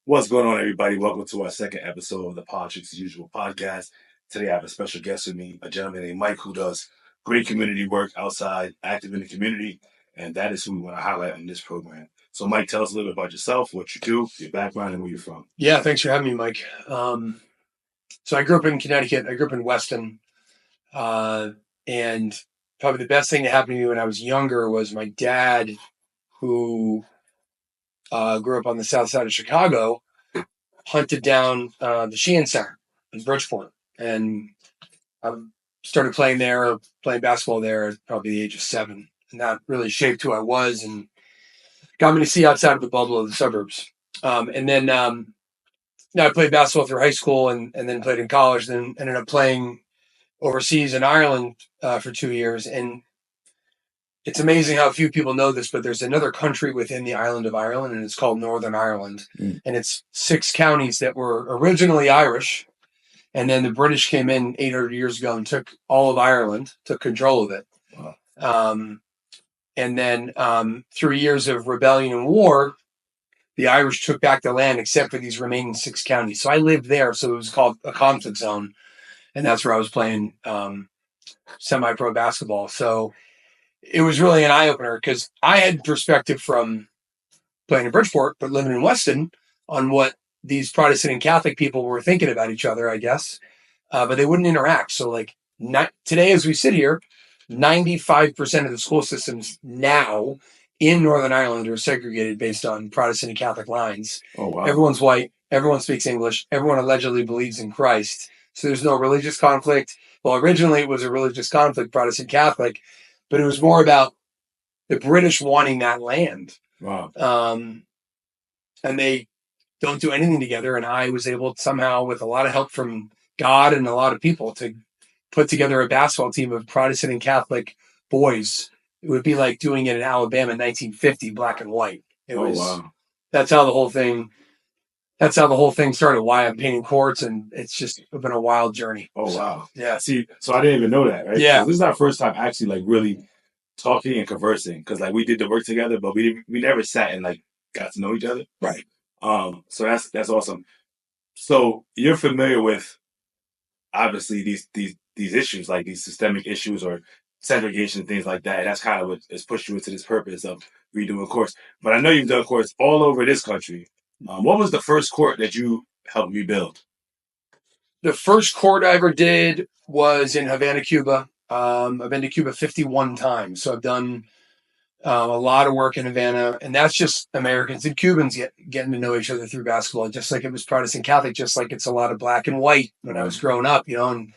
What's going on, everybody? Welcome to our second episode of the Politics as Usual podcast. Today, I have a special guest with me, a gentleman named Mike, who does great community work outside, active in the community, and that is who we want to highlight in this program. So, Mike, tell us a little bit about yourself, what you do, your background, and where you're from. Yeah, thanks for having me, Mike. So I grew up in Connecticut. I grew up in Weston. And probably the best thing that happened to me when I was younger was my dad, who grew up on the south side of Chicago, hunted down the Sheehan Center in Bridgeport. And I started playing there, playing basketball there at probably the age of 7. And that really shaped who I was and got me to see outside of the bubble of the suburbs. I played basketball through high school and then played in college, then ended up playing overseas in Ireland for 2 years. And it's amazing how few people know this, but there's another country within the island of Ireland, and it's called Northern Ireland. And it's 6 counties that were originally Irish. And then the British came in 800 years ago and took all of Ireland, took control of it. Wow. And then through years of rebellion and war, the Irish took back the land except for these remaining 6 counties. So I lived there, so it was called a conflict zone. And that's where I was playing semi-pro basketball. So it was really an eye-opener because I had perspective from playing in Bridgeport, but living in Weston on what these Protestant and Catholic people were thinking about each other, I guess. But they wouldn't interact. So today, as we sit here, 95% of the school systems now in Northern Ireland are segregated based on Protestant and Catholic lines. Oh, wow. Everyone's white. Everyone speaks English. Everyone allegedly believes in Christ. So there's no religious conflict. Well, originally it was a religious conflict, Protestant Catholic, but it was more about the British wanting that land. Wow. And they don't do anything together. And I was able somehow, with a lot of help from God and a lot of people, to put together a basketball team of Protestant and Catholic boys. It would be like doing it in Alabama in 1950, black and white. Wow. That's how the whole thing started, why I'm painting courts, and it's just been a wild journey. Oh, wow. Yeah. See, so I didn't even know that, right? Yeah. This is our first time actually really talking and conversing, because we did the work together, but we never sat and got to know each other. Right. So that's awesome. So you're familiar with obviously these issues, like these systemic issues or segregation, things like that. And that's kind of what has pushed you into this purpose of redoing a course. But I know you've done courts all over this country. What was the first court that you helped rebuild? The first court I ever did was in Havana, Cuba. I've been to Cuba 51 times. So I've done a lot of work in Havana. And that's just Americans and Cubans getting to know each other through basketball, just like it was Protestant Catholic, just like it's a lot of black and white when I was growing up, and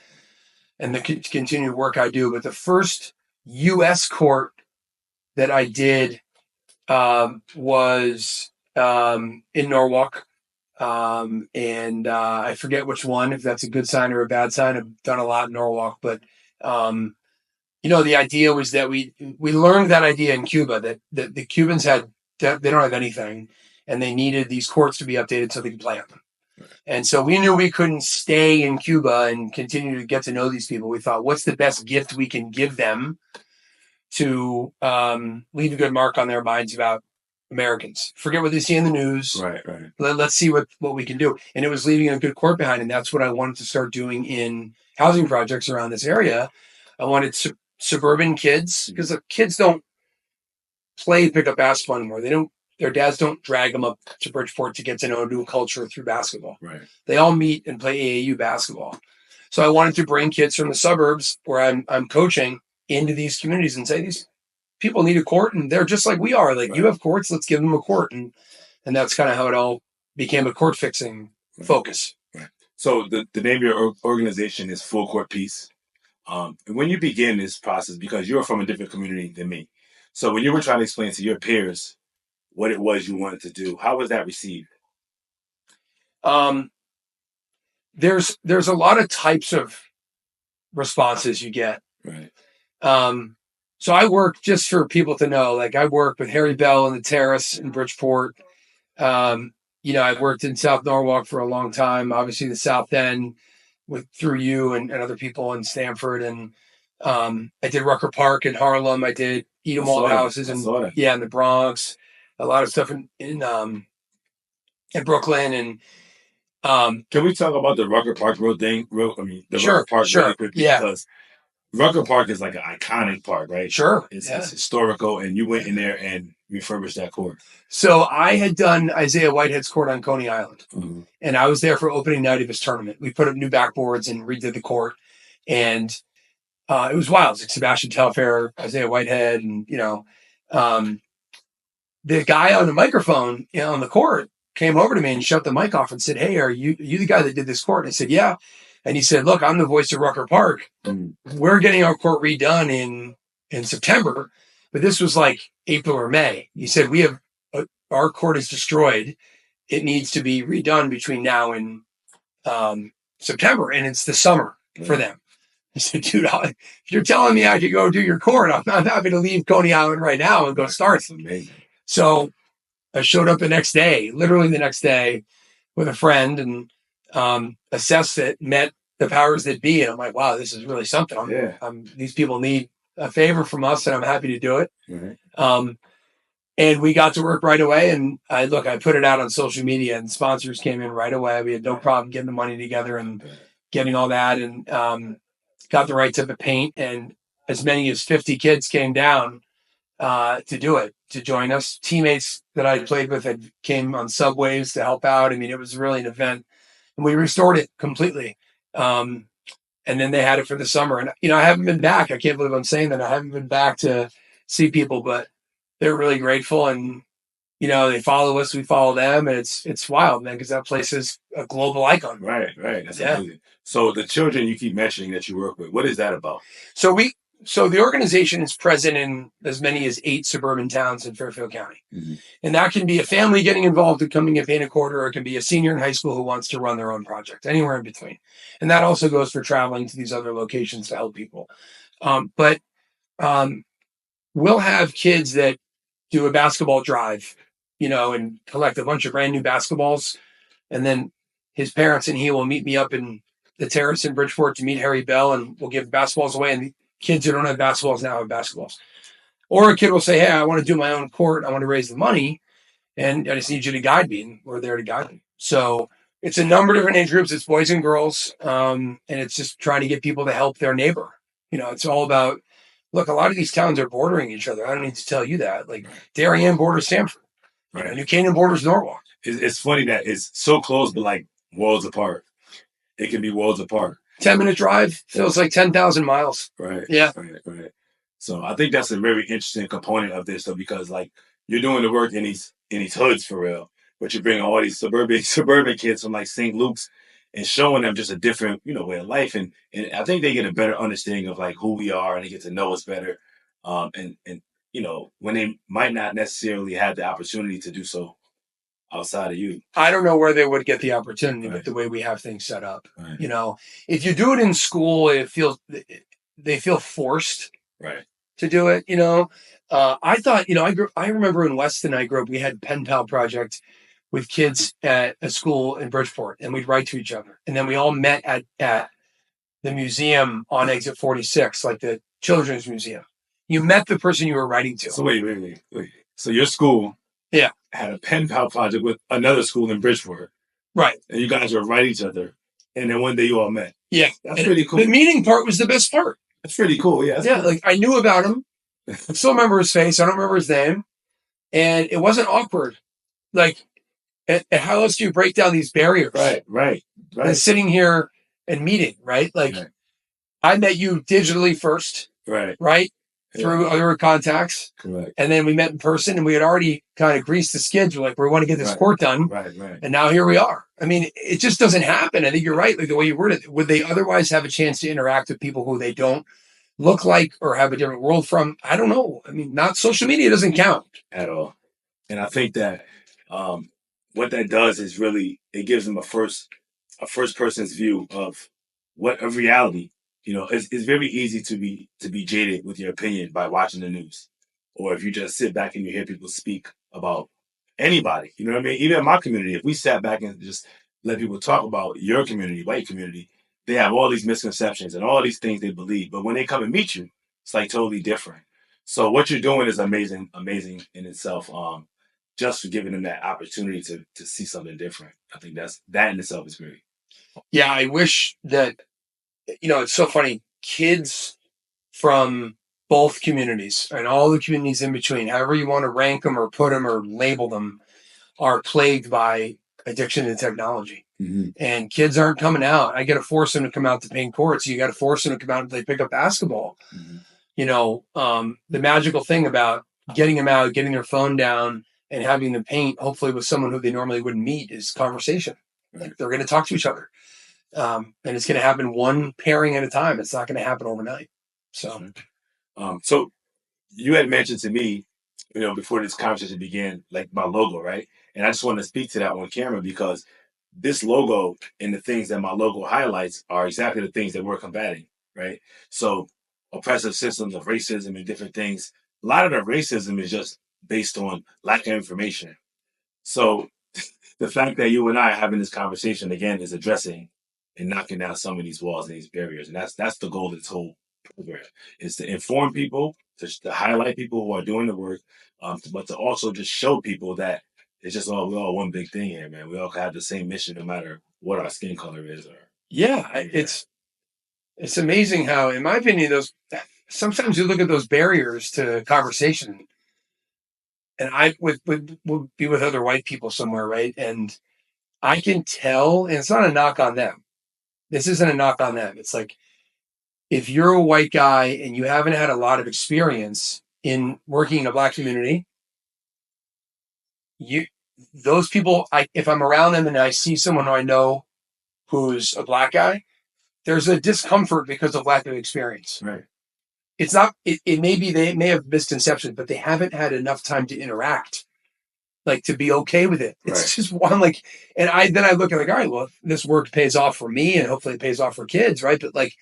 the continued work I do. But the first U.S. court that I did was in Norwalk. I forget which one, if that's a good sign or a bad sign. I've done a lot in Norwalk, but the idea was that we learned that idea in Cuba that the Cubans they don't have anything, and they needed these courts to be updated so they could play on them. And so we knew we couldn't stay in Cuba and continue to get to know these people. We thought, what's the best gift we can give them to leave a good mark on their minds about Americans? Forget what they see in the news. Right. Let's see what we can do. And it was leaving a good court behind. And that's what I wanted to start doing in housing projects around this area. I wanted suburban kids, because the kids don't play pickup basketball anymore. Their dads don't drag them up to Bridgeport to get to know a new culture through basketball. Right. They all meet and play AAU basketball. So I wanted to bring kids from the suburbs where I'm coaching into these communities and say, these people need a court, and they're just like we are. Right. You have courts, let's give them a court. And that's kind of how it all became a court fixing focus. Right. So the name of your organization is Full Court Peace. And when you begin this process, because you're from a different community than me, so when you were trying to explain to your peers what it was you wanted to do, how was that received? There's a lot of types of responses you get. Right. So I work, just for people to know, I work with Harry Bell in the Terrace in Bridgeport. I've worked in South Norwalk for a long time, obviously the South End through you and other people in Stamford. And I did Rucker Park in Harlem. I did Edom Hall houses in the Bronx. A lot of stuff in in Brooklyn. And can we talk about the Rucker Park thing? The sure, Rucker Park sure, really quickly, yeah, because Rucker Park is like an iconic park, right? sure, It's yeah. historical, and you went in there and refurbished that court. So I had done Isaiah Whitehead's court on Coney Island, Mm-hmm. and I was there for opening night of his tournament. We put up new backboards and redid the court, and it was wild. It was like Sebastian Telfair, Isaiah Whitehead, and the guy on the microphone on the court came over to me and shut the mic off and said, "Hey, are you the guy that did this court?" And I said, "Yeah." And he said, "Look, I'm the voice of Rucker Park. We're getting our court redone in September, but this was like April or May." He said, "We have our court is destroyed. It needs to be redone between now and September, and it's the summer for them." I said, "Dude, if you're telling me I could go do your court, I'm happy to leave Coney Island right now and go start." That's amazing. So I showed up the next day, literally the next day, with a friend and assessed it, met the powers that be, and I'm like, "Wow, this is really something." These people need a favor from us, and I'm happy to do it. Right. And we got to work right away. And I put it out on social media, and sponsors came in right away. We had no problem getting the money together and getting all that, and got the right type of paint. And as many as 50 kids came down to do it, to join us. Teammates that I played with came on subways to help out. I mean, it was really an event, and we restored it completely. And then they had it for the summer. And, I haven't been back. I can't believe I'm saying that. I haven't been back to see people, but they're really grateful. And, they follow us, we follow them. And it's wild, man, because that place is a global icon. Right. That's amazing. So the children you keep mentioning that you work with, what is that about? So the organization is present in as many as 8 suburban towns in Fairfield County. Mm-hmm. And that can be a family getting involved and coming and paint a court, or it can be a senior in high school who wants to run their own project, anywhere in between. And that also goes for traveling to these other locations to help people. But we'll have kids that do a basketball drive, and collect a bunch of brand new basketballs. And then his parents and he will meet me up in the terrace in Bridgeport to meet Harry Bball, and we'll give basketballs away. And kids who don't have basketballs now have basketballs. Or a kid will say, "Hey, I want to do my own court. I want to raise the money, and I just need you to guide me." And we're there to guide them. So it's a number of different age groups. It's boys and girls. And it's just trying to get people to help their neighbor. It's all about, look, a lot of these towns are bordering each other. I don't need to tell you that. Like Darien borders Stamford. Right. New Canaan borders Norwalk. It's funny that it's so close, but like worlds apart. It can be worlds apart. 10-minute drive feels like 10,000 miles. Right. Yeah. Right. So I think that's a very interesting component of this, though, because like you're doing the work in these hoods for real, but you're bringing all these suburban kids from like St. Luke's and showing them just a different, way of life, and I think they get a better understanding of like who we are, and they get to know us better, and when they might not necessarily have the opportunity to do so outside of you. I don't know where they would get the opportunity with the way we have things set up. Right. If you do it in school, they feel forced. Right. To do it. I thought, I remember in Weston, I grew up, we had Pen Pal Project with kids at a school in Bridgeport, and we'd write to each other. And then we all met at the museum on exit 46, like the children's museum. You met the person you were writing to. So wait. So your school had a Pen Pal Project with another school in Bridgeport. Right. And you guys would write each other. And then one day you all met. Yeah. That's pretty cool. The meeting part was the best part. That's pretty cool. Yeah. Cool. Like I knew about him. I still remember his face. I don't remember his name. And it wasn't awkward. Like, how else do you break down these barriers? Right. And sitting here and meeting, right? Like, I met you digitally first. Right? Through other contacts. Correct. And then we met in person, and we had already kind of greased the skids. We're like, we want to get this court done. Right. And now here we are. I mean, it just doesn't happen. I think you're right. Like the way you worded it. Would they otherwise have a chance to interact with people who they don't look like or have a different world from? I don't know. I mean, not social media doesn't count at all. And I think that what that does is really, it gives them a first person's view of what a reality. It's very easy to be jaded with your opinion by watching the news, or if you just sit back and you hear people speak about anybody. You know what I mean? Even in my community, if we sat back and just let people talk about your community, white community, they have all these misconceptions and all these things they believe. But when they come and meet you, it's like totally different. So what you're doing is amazing in itself. just for giving them that opportunity to see something different. I think that in itself is great. Yeah, I wish that, it's so funny. Kids from both communities and all the communities in between, however you want to rank them or put them or label them, are plagued by addiction to technology. Mm-hmm. And kids aren't coming out. I got to force them to come out to paint courts. You got to force them to come out and play pickup basketball. Mm-hmm. The magical thing about getting them out, getting their phone down, and having them paint, hopefully with someone who they normally wouldn't meet, is conversation. Like, they're going to talk to each other. And it's going to happen one pairing at a time. It's not going to happen overnight. So you had mentioned to me, before this conversation began, like my logo, right? And I just want to speak to that on camera because this logo and the things that my logo highlights are exactly the things that we're combating, right? So oppressive systems of racism and different things. A lot of the racism is just based on lack of information. So the fact that you and I are having this conversation again is addressing and knocking down some of these walls and these barriers. And that's the goal of this whole program, is to inform people, to highlight people who are doing the work, but to also just show people that it's just we're all one big thing here, man. We all have the same mission, no matter what our skin color is. It's amazing how, in my opinion, sometimes you look at those barriers to conversation, and I would be with other white people somewhere, right? And I can tell, and it's not a knock on them. This isn't a knock on them. It's like, if you're a white guy and you haven't had a lot of experience in working in a Black community, those people, if I'm around them and I see someone who I know who's a Black guy, there's a discomfort because of lack of experience. Right. It's not, it may be, they may have misconceptions, but they haven't had enough time to interact, like, to be okay with it. It's just one, like, and then I look at, like, all right, well, this work pays off for me and hopefully it pays off for kids. Right. But, like,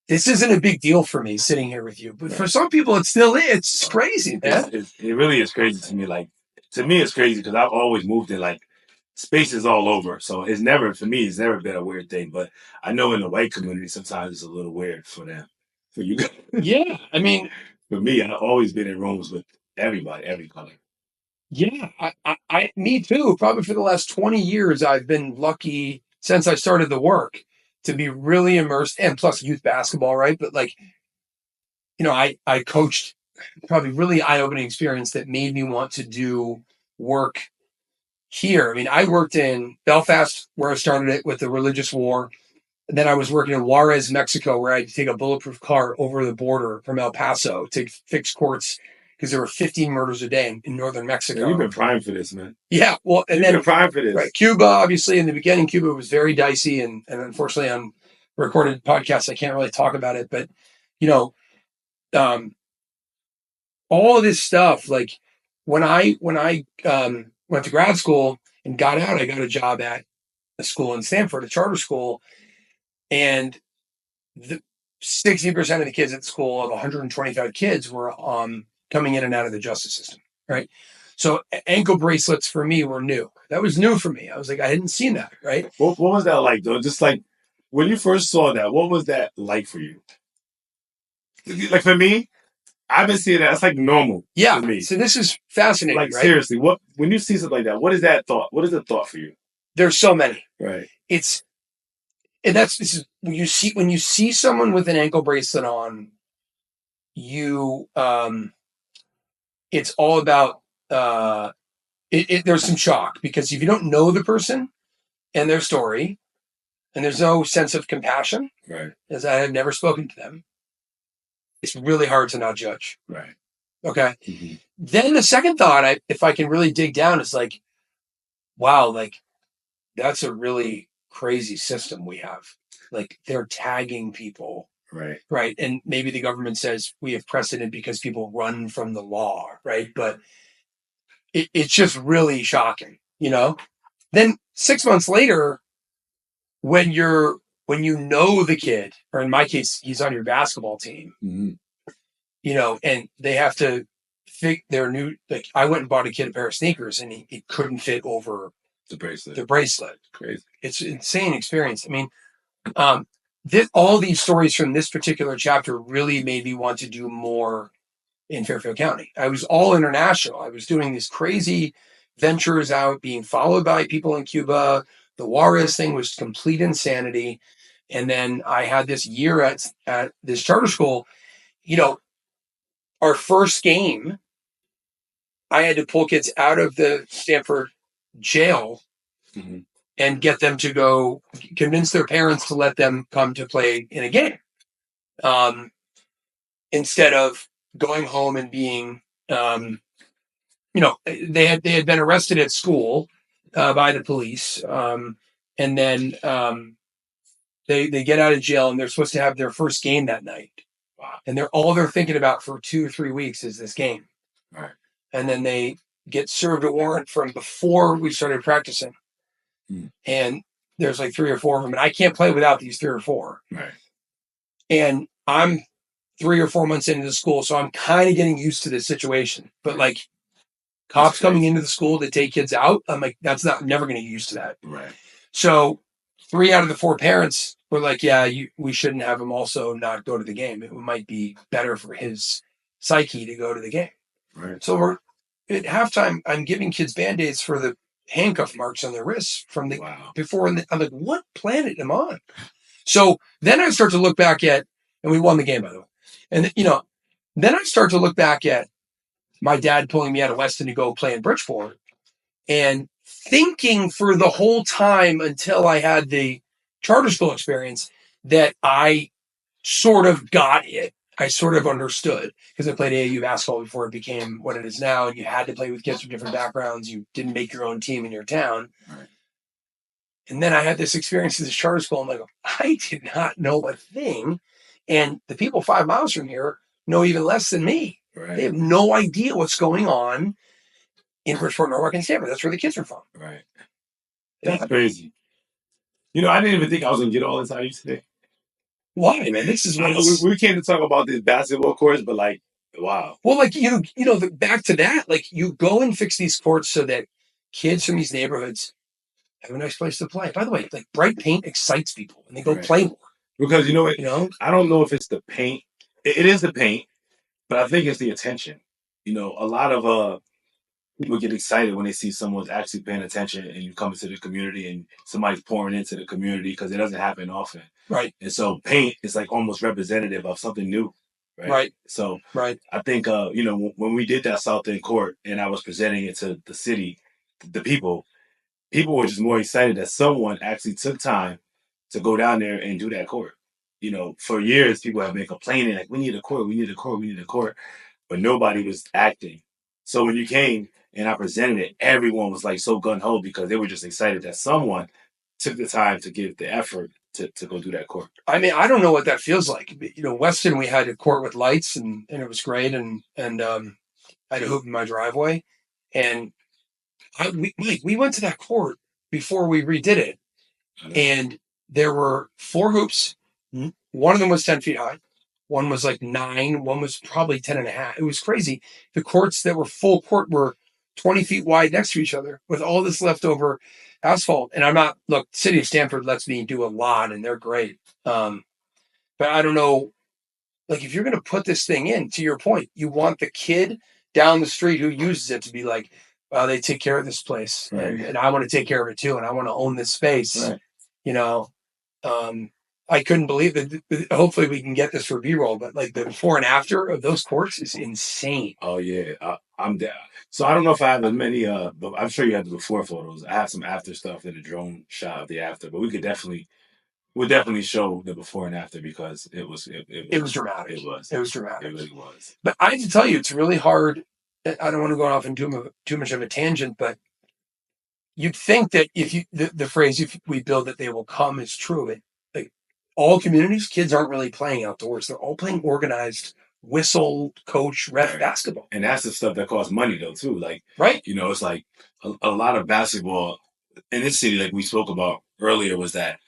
this isn't a big deal for me sitting here with you, but for some people it still is. It's crazy, man. It really is crazy to me. Like, to me, it's crazy because I've always moved in, like, spaces all over. So it's never been a weird thing. But I know in the white community, sometimes it's a little weird for them. For you guys. Yeah. I mean, for me, I've always been in rooms with everybody, every color. Yeah. Me too. Probably for the last 20 years, I've been lucky since I started the work to be really immersed, and plus youth basketball, right? But, like, I coached, probably really eye-opening experience that made me want to do work here. I mean, I worked in Belfast, where I started it with the religious war. And then I was working in Juarez, Mexico, where I had to take a bulletproof car over the border from El Paso to fix courts because there were 15 murders a day in northern Mexico. Yeah, you've been primed for this, man. Yeah, well, and you've been primed for this. Right, Cuba, obviously, in the beginning, Cuba was very dicey, and unfortunately, on recorded podcasts, I can't really talk about it. But, all of this stuff, like, when I went to grad school and got out, I got a job at a school in Stanford, a charter school, and 60% of the kids at the school, of 125 kids, were coming in and out of the justice system, right? So ankle bracelets for me were new. That was new for me. I was like, I hadn't seen that, right? What was that like, though? Just like, when you first saw that, what was that like for you? Like, for me, I've been seeing that. It's like normal for me. So this is fascinating, like, right? Seriously, when you see something like that, what is that thought? What is the thought for you? There's so many. Right. This is when you see someone with an ankle bracelet on, it's all about there's some shock, because if you don't know the person and their story, and there's no sense of compassion, right, as I have never spoken to them, it's really hard to not judge. Right. Okay. Mm-hmm. Then the second thought, if I can really dig down, is like, wow, like, that's a really crazy system we have. Like, they're tagging people. Right. Right. And maybe the government says we have precedent because people run from the law. Right. But it's just really shocking, Then 6 months later, when you know the kid, or in my case, he's on your basketball team, mm-hmm. And they have to fit their new, like, I went and bought a kid a pair of sneakers and he couldn't fit over the bracelet. Crazy. It's an insane experience. I mean, all these stories from this particular chapter really made me want to do more in Fairfield County. I was all international. I was doing these crazy ventures out, being followed by people in Cuba. The Juarez thing was complete insanity. And then I had this year at this charter school. Our first game, I had to pull kids out of the Stanford jail and get them to go convince their parents to let them come to play in a game. Instead of going home and being, they had been arrested at school by the police. And then they get out of jail and they're supposed to have their first game that night. Wow. And they're thinking about for 2 or 3 weeks is this game. Right. And then they get served a warrant from before we started practicing. And there's like 3 or 4 of them. And I can't play without these 3 or 4. Right. And I'm 3 or 4 months into the school, so I'm kind of getting used to this situation. But like cops coming into the school to take kids out, I'm like, never going to get used to that. Right. So 3 out of the 4 parents were like, yeah, we shouldn't have him also not go to the game. It might be better for his psyche to go to the game. Right. So we're at halftime, I'm giving kids Band-Aids for the handcuff marks on their wrists from the before. And I'm like, what planet am I on? So then I start to look back at, and we won the game, by the way. And, then I start to look back at my dad pulling me out of Weston to go play in Bridgeport and thinking for the whole time until I had the charter school experience that I sort of got it. I sort of understood because I played AAU basketball before it became what it is now. And you had to play with kids from different backgrounds. You didn't make your own team in your town. Right. And then I had this experience at this charter school. I'm like, I did not know a thing. And the people 5 miles from here know even less than me. Right. They have no idea what's going on in Bridgeport, Norwalk, and Stanford. That's where the kids are from. Right. That's crazy. I didn't even think I was going to get all this out of you today. Why, man? This is what we came to talk about this basketball courts, but like, wow. Well, like, back to that, like you go and fix these courts so that kids from these neighborhoods have a nice place to play. By the way, like bright paint excites people and they go play more. Because I don't know if it's the paint. It is the paint, but I think it's the attention. A lot of people get excited when they see someone's actually paying attention and you come into the community and somebody's pouring into the community because it doesn't happen often. Right. And so paint is like almost representative of something new. Right. So I think, when we did that South End court and I was presenting it to the city, the people were just more excited that someone actually took time to go down there and do that court. For years, people have been complaining, like, we need a court, we need a court, we need a court. But nobody was acting. So when you came and I presented it, everyone was like so gung-ho because they were just excited that someone took the time to give the effort to go do that court. I mean, I don't know what that feels like. Weston, we had a court with lights and it was great. And I had a hoop in my driveway. And we went to that court before we redid it. And there were 4 hoops. One of them was 10 feet high. One was like 9. One was probably 10 and a half. It was crazy. The courts that were full court were 20 feet wide next to each other with all this leftover asphalt. And City of Stanford lets me do a lot and they're great. But I don't know, like if you're going to put this thing in, to your point, you want the kid down the street who uses it to be like, well, they take care of this place. Right. And I want to take care of it too. And I want to own this space. Right. I couldn't believe that. Hopefully we can get this for B-roll, but like the before and after of those courts is insane. Oh yeah. I'm down. So I don't know if I have as many, but I'm sure you have the before photos. I have some after stuff that a drone shot of the after, but we'll definitely show the before and after because it was dramatic. It was dramatic. It really was. But I have to tell you, it's really hard. I don't want to go off into too much of a tangent, but you'd think that if the phrase "if we build it, they will come" is true. But like all communities, kids aren't really playing outdoors; they're all playing organized whistle, coach, ref basketball. And that's the stuff that costs money, though, too. Like, right? It's like a lot of basketball in this city, like we spoke about earlier, was that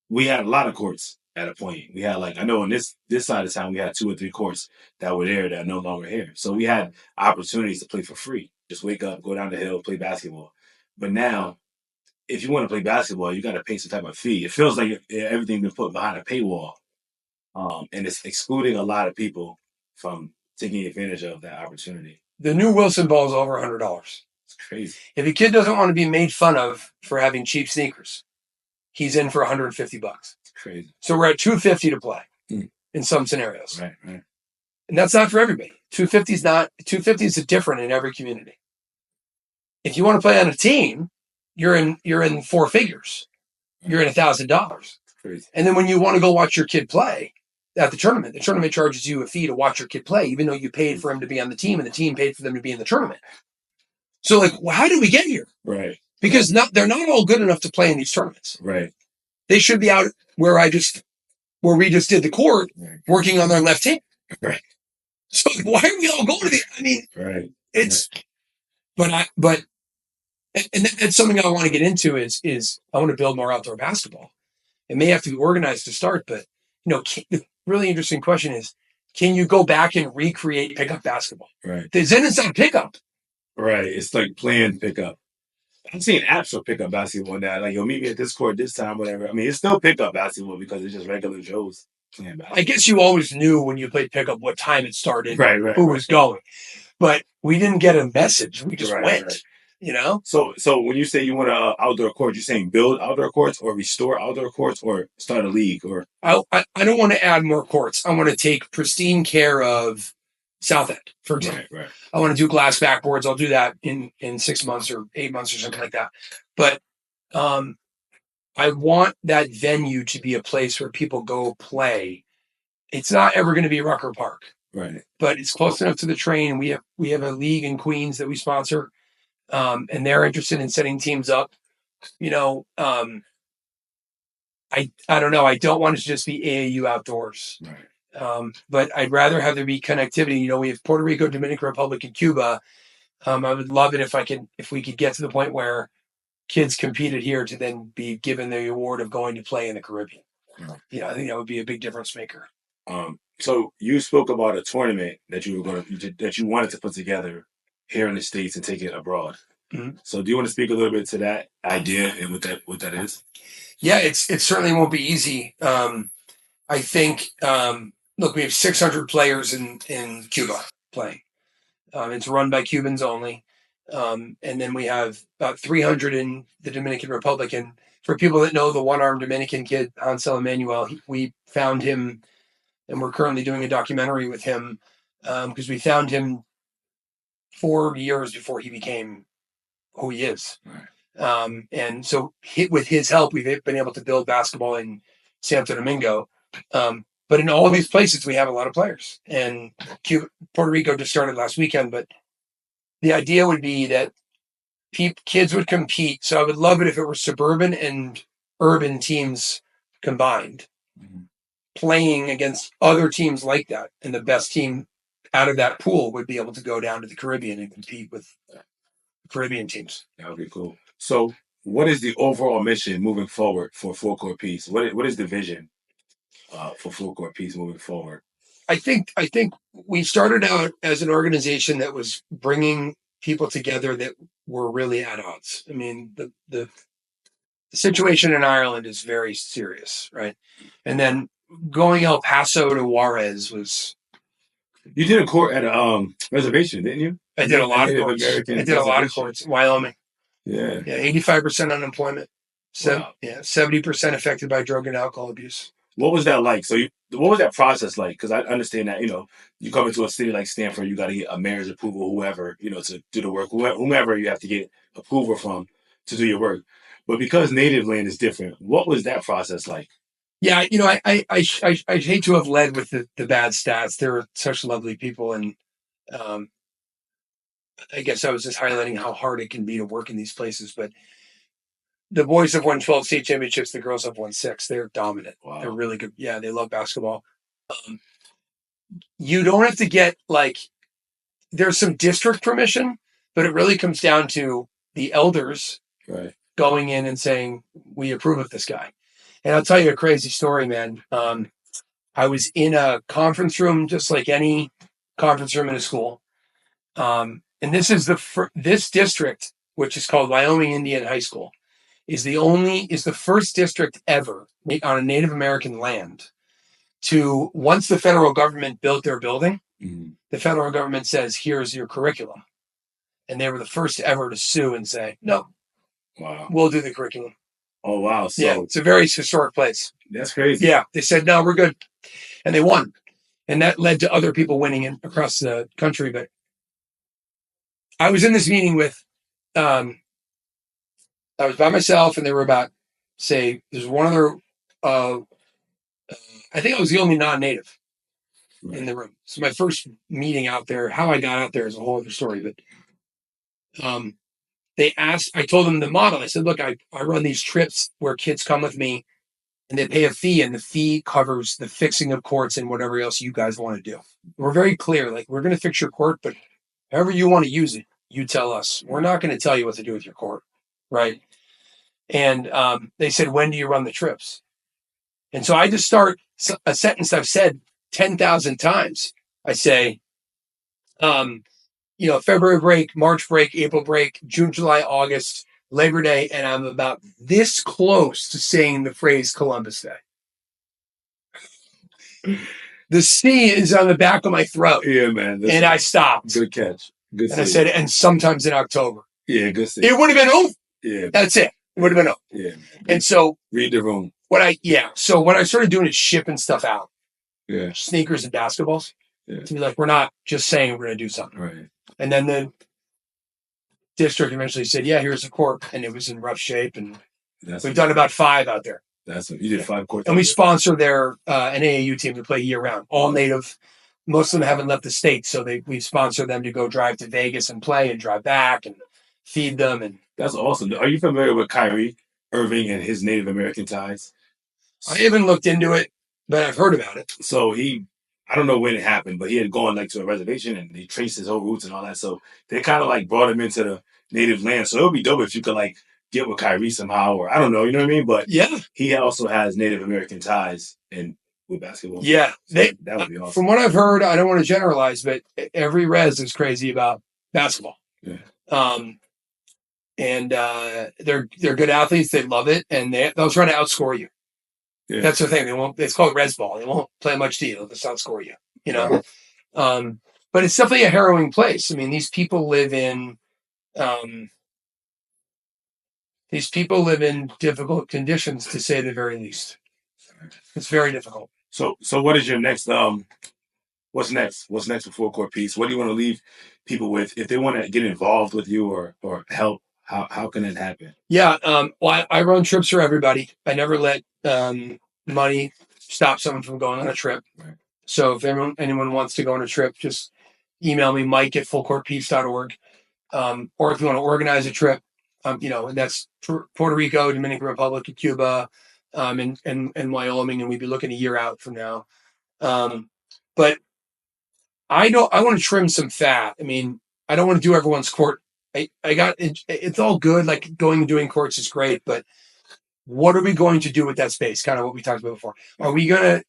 we had a lot of courts at a point. We had I know on this side of town, we had 2 or 3 courts that were there that are no longer here. So we had opportunities to play for free. Just wake up, go down the hill, play basketball. But now, if you want to play basketball, you got to pay some type of fee. It feels like everything's been put behind a paywall. And it's excluding a lot of people from taking advantage of that opportunity. The new Wilson ball is over $100. Crazy. If a kid doesn't want to be made fun of for having cheap sneakers, he's in for $150. Crazy. So we're at $250 to play in some scenarios. Right, right. And that's not for everybody. $250 is different in every community. If you want to play on a team, you're in four figures. You're in $1,000. Crazy. And then when you want to go watch your kid play at the tournament charges you a fee to watch your kid play, even though you paid for him to be on the team and the team paid for them to be in the tournament. So, like, how did we get here? Right. Because they're not all good enough to play in these tournaments. Right. They should be out where we just did the court, working on their left hand. Right. So why are we all going to the? I mean, right. It's, but that's something I want to get into is I want to build more outdoor basketball. It may have to be organized to start, but the really interesting question is, can you go back and recreate pickup basketball? Right. Then it's not pickup. Right. It's like playing pickup. I'm seeing apps for pickup basketball now. Like, you'll meet me at this court this time, whatever. I mean, it's still pickup basketball because it's just regular Joes playing basketball. I guess you always knew when you played pickup what time it started, right, who was going. But we didn't get a message. We just went, right. So when you say you want an outdoor court, you're saying build outdoor courts or restore outdoor courts or start a league? Or I don't want to add more courts. I want to take pristine care of South End, for example. Right. I want to do glass backboards. I'll do that in 6 months or 8 months or something like that. But I want that venue to be a place where people go play. It's not ever going to be Rucker Park. Right. But it's close enough to the train. We have a league in Queens that we sponsor. And they're interested in setting teams up. I don't know. I don't want it to just be AAU outdoors. Right. But I'd rather have there be connectivity. We have Puerto Rico, Dominican Republic, and Cuba. I would love it if we could get to the point where kids competed here to then be given the award of going to play in the Caribbean. Right. I think that would be a big difference maker. So you spoke about a tournament that you wanted to put together here in the States and take it abroad. Mm-hmm. So do you want to speak a little bit to that idea and what that is? Yeah, it certainly won't be easy. I think, look, we have 600 players in Cuba playing. It's run by Cubans only. And then we have about 300 in the Dominican Republic. And for people that know the one-armed Dominican kid, Hansel Emmanuel, we found him, and we're currently doing a documentary with him because we found him 4 years before he became who he is. Right. And so with his help, we've been able to build basketball in Santo Domingo. But in all of these places, we have a lot of players. And Puerto Rico just started last weekend, but the idea would be that kids would compete. So I would love it if it were suburban and urban teams combined, playing against other teams like that. And the best team out of that pool would be able to go down to the Caribbean and compete with Caribbean teams. That would be cool. So what is the overall mission moving forward for Full Court Peace? What is the vision for Full Court Peace moving forward? I think we started out as an organization that was bringing people together that were really at odds. I mean, the situation in Ireland is very serious, right? And then going El Paso to Juarez was... You did a court at a reservation, didn't you? I did a lot of courts. I did a lot of courts. Wyoming. Yeah. 85% unemployment. Wow. 70% affected by drug and alcohol abuse. What was that like? So what was that process like? Because I understand that, you come into a city like Stanford, you got to get a mayor's approval, whoever, to do the work, whomever you have to get approval from to do your work. But because native land is different, what was that process like? Yeah, I hate to have led with the bad stats. They're such lovely people. And I guess I was just highlighting how hard it can be to work in these places. But the boys have won 12 state championships. The girls have won 6. They're dominant. Wow. They're really good. Yeah, they love basketball. You don't have to get there's some district permission, but it really comes down to the elders going in and saying, we approve of this guy. And I'll tell you a crazy story, man. I was in a conference room, just like any conference room in a school. And this is this district, which is called Wyoming Indian High School, is the first district ever on a Native American land to, once the federal government built their building, the federal government says, here's your curriculum. and they were the first ever to sue and say, no, Wow. we'll do the curriculum. Oh, wow. So yeah, it's a very historic place. That's crazy. Yeah, they said, no, we're good. And they won. And that led to other people winning across the country. But I was in this meeting with, I was by myself, and there were about, say, there's one other, I think I was the only non-native in the room. So my first meeting out there, how I got out there is a whole other story. But they asked, I told them the model. I said, look, I run these trips where kids come with me and they pay a fee, and the fee covers the fixing of courts and whatever else you guys want to do. We're very clear, like, we're going to fix your court, but however you want to use it, you tell us. We're not going to tell you what to do with your court, right? And they said, when do you run the trips? And so I just start a sentence I've said 10,000 times. I say, February break, March break, April break, June, July, August, Labor Day, and I'm about this close to saying the phrase Columbus Day. The C is on the back of my throat. Yeah, man. And I stopped. Good catch. Good. And I said, and sometimes in October. Yeah, good. It would have been over. Yeah. That's it. It would have been over. Yeah. And so read the room. So what I started doing is shipping stuff out. Yeah. Sneakers and basketballs. Yeah. To be like, we're not just saying we're going to do something. Right. And then the district eventually said, yeah, here's a court. And it was in rough shape. And we've done about 5 out there. You did 5 courts. And we sponsor their NAAU team to play year round, all native. Most of them haven't left the state. So we sponsor them to go drive to Vegas and play and drive back and feed them. And that's awesome. Are you familiar with Kyrie Irving and his Native American ties? I haven't looked into it, but I've heard about it. So I don't know when it happened, but he had gone to a reservation and he traced his whole roots and all that. So they kind of brought him into the native land. So it would be dope if you could get with Kyrie somehow, or I don't know, you know what I mean? But yeah, he also has Native American ties with basketball. Yeah, so that would be awesome. From what I've heard, I don't want to generalize, but every res is crazy about basketball. Yeah. And they're good athletes. They love it, and they'll try to outscore you. Yeah. That's the thing. They won't. It's called res ball. They won't play much to you. They'll just outscore you. You know. But it's definitely a harrowing place. I mean, these people live in difficult conditions, to say the very least. It's very difficult. So what is your next? What's next? What's next for Full Court Peace? What do you want to leave people with if they want to get involved with you or help? How can it happen? Yeah. Well, I run trips for everybody. I never let money stop someone from going on a trip. Right. So if anyone wants to go on a trip, just email me, mike@fullcourtpeace.org. Or if you want to organize a trip, and that's Puerto Rico, Dominican Republic, Cuba, and Wyoming, and we'd be looking a year out from now. But I want to trim some fat. I mean, I don't want to do everyone's court. It's all good. Like going and doing courts is great, but what are we going to do with that space? Kind of what we talked about before. Are we going to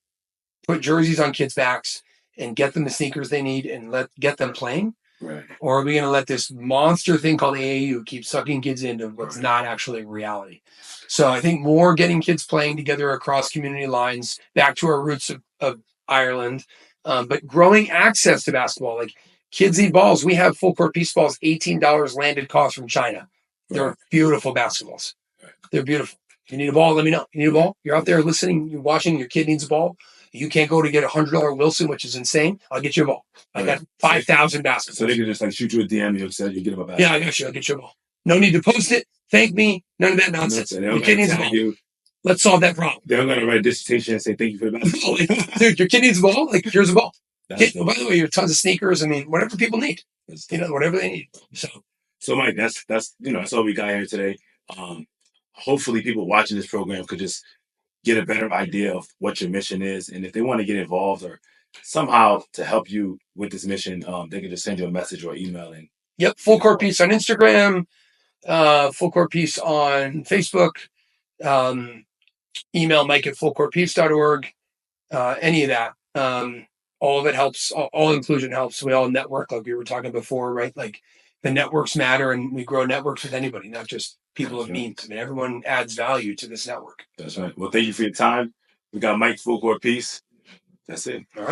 put jerseys on kids' backs and get them the sneakers they need and get them playing? Right. Or are we going to let this monster thing called AAU keep sucking kids into what's not actually reality? So I think more getting kids playing together across community lines, back to our roots of Ireland, but growing access to basketball. Like kids need balls. We have Full Court Peace balls, $18 landed cost from China. They're beautiful basketballs. They're beautiful. If you need a ball, let me know. You need a ball? You're out there listening, you're watching, your kid needs a ball. You can't go to get $100 Wilson, which is insane. I'll get you a ball. I got 5,000 basketballs. So they can just shoot you a DM, you said you get them a basketball. Yeah, I got you. I'll get you a ball. No need to post it. Thank me. None of that nonsense. Your kid needs a ball. Let's solve that problem. They're going to write a dissertation and say thank you for the basketball. Dude, your kid needs a ball. Like, here's a ball. By the way, your tons of sneakers. I mean, whatever people need. Whatever they need. So Mike, that's all we got here today. Hopefully people watching this program could just get a better idea of what your mission is. And if they want to get involved or somehow to help you with this mission, they can just send you a message or email. Yep. Full Court Peace on Instagram, Full Court Peace on Facebook, email mike@fullcourtpeace.org, any of that. All of it helps. All inclusion helps. We all network, like we were talking before, right? Like the networks matter, and we grow networks with anybody, not just people of means. I mean, everyone adds value to this network. That's right. Well, thank you for your time. We got Mike Full Court Peace. That's it. All right.